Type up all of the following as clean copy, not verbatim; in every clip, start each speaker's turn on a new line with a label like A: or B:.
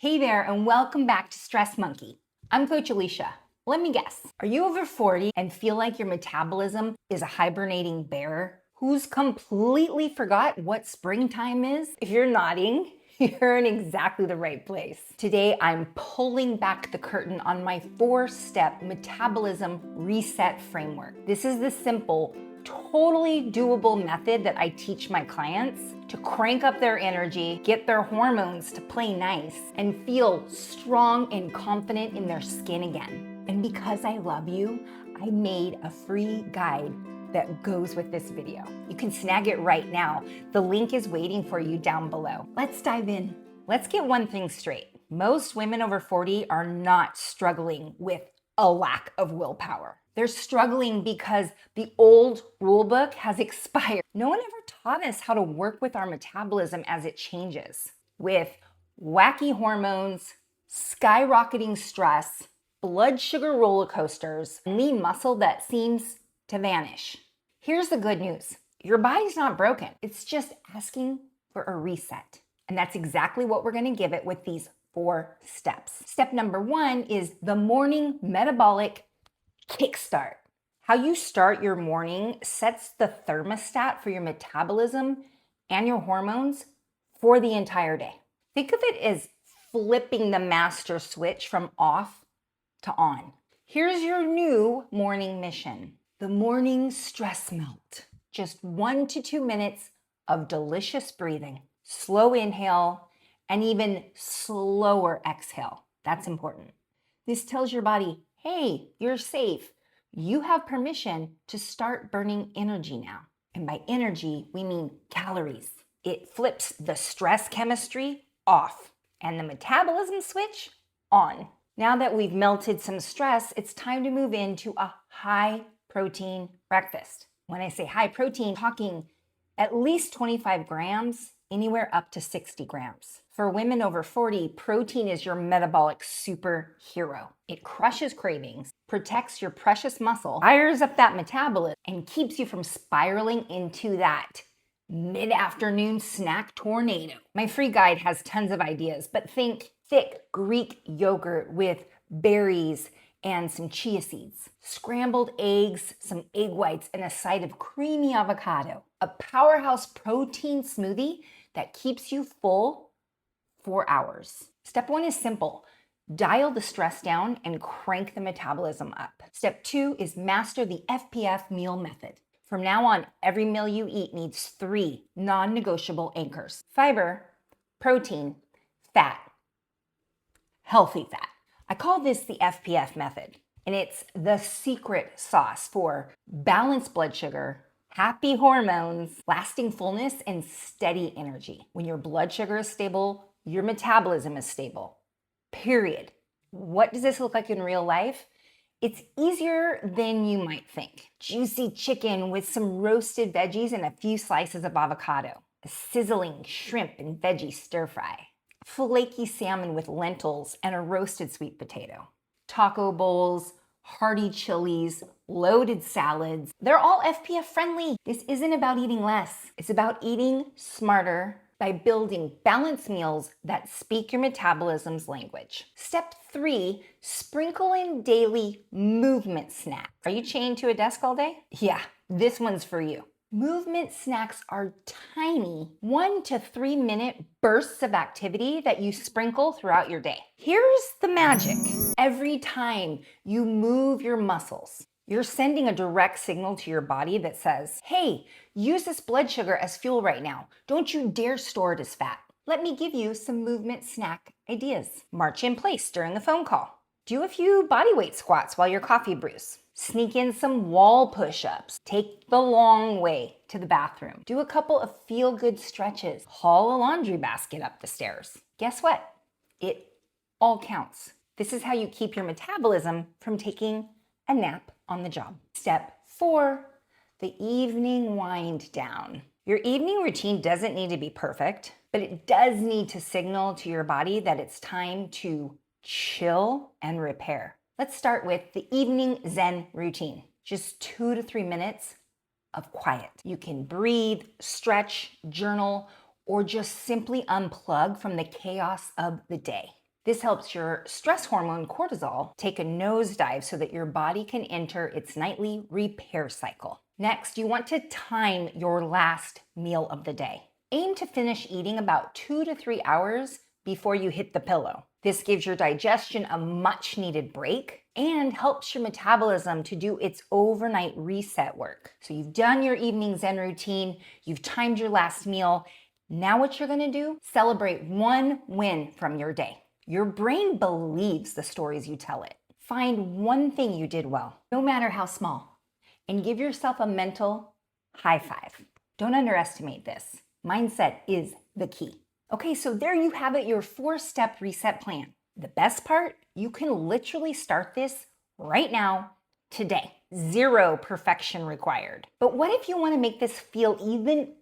A: Hey there, and welcome back to Stress Monkey. I'm Coach Alicia. Let me guess, are you over 40 and feel like your metabolism is a hibernating bear who's completely forgot what springtime is? If you're nodding, you're in exactly the right place. Today, I'm pulling back the curtain on my 4-step Metabolism Reset framework. This is the simple, totally doable method that I teach my clients to crank up their energy, get their hormones to play nice, and feel strong and confident in their skin again. And because I love you, I made a free guide that goes with this video. You can snag it right now. The link is waiting for you down below. Let's dive in. Let's get one thing straight. Most women over 40 are not struggling with a lack of willpower. They're struggling because the old rule book has expired. No one ever taught us how to work with our metabolism as it changes. With wacky hormones, skyrocketing stress, blood sugar roller coasters, and lean muscle that seems to vanish. Here's the good news. Your body's not broken. It's just asking for a reset. And that's exactly what we're going to give it with these 4 steps. Step number 1 is the morning metabolic kickstart. How you start your morning sets the thermostat for your metabolism and your hormones for the entire day. Think of it as flipping the master switch from off to on. Here's your new morning mission. The morning stress melt. Just 1 to 2 minutes of delicious breathing. Slow inhale and even slower exhale. That's important. This tells your body, hey, you're safe. You have permission to start burning energy now. And by energy, we mean calories. It flips the stress chemistry off and the metabolism switch on. Now that we've melted some stress, it's time to move into a high protein breakfast. When I say high protein, I'm talking at least 25 grams, anywhere up to 60 grams. For women over 40, protein is your metabolic superhero. It crushes cravings, protects your precious muscle, fires up that metabolism, and keeps you from spiraling into that mid-afternoon snack tornado. My free guide has tons of ideas, but think thick Greek yogurt with berries and some chia seeds, scrambled eggs, some egg whites, and a side of creamy avocado. A powerhouse protein smoothie that keeps you full for hours. Step 1 is simple. Dial the stress down and crank the metabolism up. Step 2 is master the FPF meal method. From now on, every meal you eat needs 3 non-negotiable anchors: fiber, protein, fat, healthy fat. I call this the FPF method, and it's the secret sauce for balanced blood sugar, happy hormones, lasting fullness, and steady energy. When your blood sugar is stable, your metabolism is stable. Period. What does this look like in real life? It's easier than you might think. Juicy chicken with some roasted veggies and a few slices of avocado. A sizzling shrimp and veggie stir fry. Flaky salmon with lentils and a roasted sweet potato. Taco bowls, hearty chilies, loaded salads. They're all FPF friendly. This isn't about eating less. It's about eating smarter by building balanced meals that speak your metabolism's language. Step 3, sprinkle in daily movement snacks. Are you chained to a desk all day? Yeah, this one's for you. Movement snacks are tiny 1 to 3 minute bursts of activity that you sprinkle throughout your day. Here's the magic. Every time you move your muscles, you're sending a direct signal to your body that says, hey, use this blood sugar as fuel right now. Don't you dare store it as fat. Let me give you some movement snack ideas. March in place during a phone call. Do a few bodyweight squats while your coffee brews. Sneak in some wall push-ups. Take the long way to the bathroom. Do a couple of feel-good stretches. Haul a laundry basket up the stairs. Guess what? It all counts. This is how you keep your metabolism from taking a nap on the job. Step 4, the evening wind down. Your evening routine doesn't need to be perfect, but it does need to signal to your body that it's time to chill and repair. Let's start with the evening Zen routine. Just 2 to 3 minutes of quiet. You can breathe, stretch, journal, or just simply unplug from the chaos of the day. This helps your stress hormone cortisol take a nosedive so that your body can enter its nightly repair cycle. Next, you want to time your last meal of the day. Aim to finish eating about 2 to 3 hours before you hit the pillow. This gives your digestion a much needed break and helps your metabolism to do its overnight reset work. So you've done your evening Zen routine, you've timed your last meal. Now what you're gonna do, celebrate one win from your day. Your brain believes the stories you tell it. Find one thing you did well, no matter how small, and give yourself a mental high five. Don't underestimate this. Mindset is the key. Okay, so there you have it, your 4-step reset plan. The best part, you can literally start this right now, today. 0 perfection required. But what if you want to make this feel even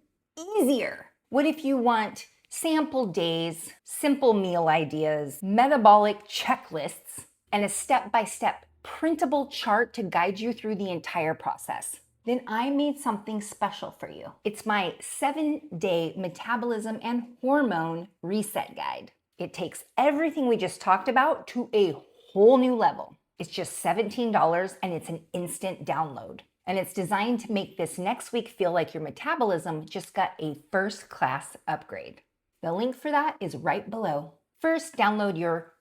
A: easier? What if you want sample days, simple meal ideas, metabolic checklists, and a step-by-step printable chart to guide you through the entire process? Then I made something special for you. It's my 7-day metabolism and hormone reset guide. It takes everything we just talked about to a whole new level. It's just $17 and it's an instant download. And it's designed to make this next week feel like your metabolism just got a first-class upgrade. The link for that is right below. First, download your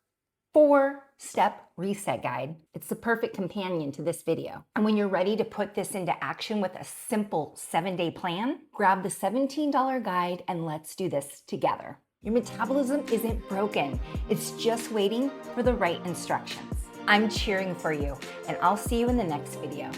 A: 4-step reset guide. It's the perfect companion to this video. And when you're ready to put this into action with a simple 7-day plan, grab the $17 guide and let's do this together. Your metabolism isn't broken. It's just waiting for the right instructions. I'm cheering for you, and I'll see you in the next video.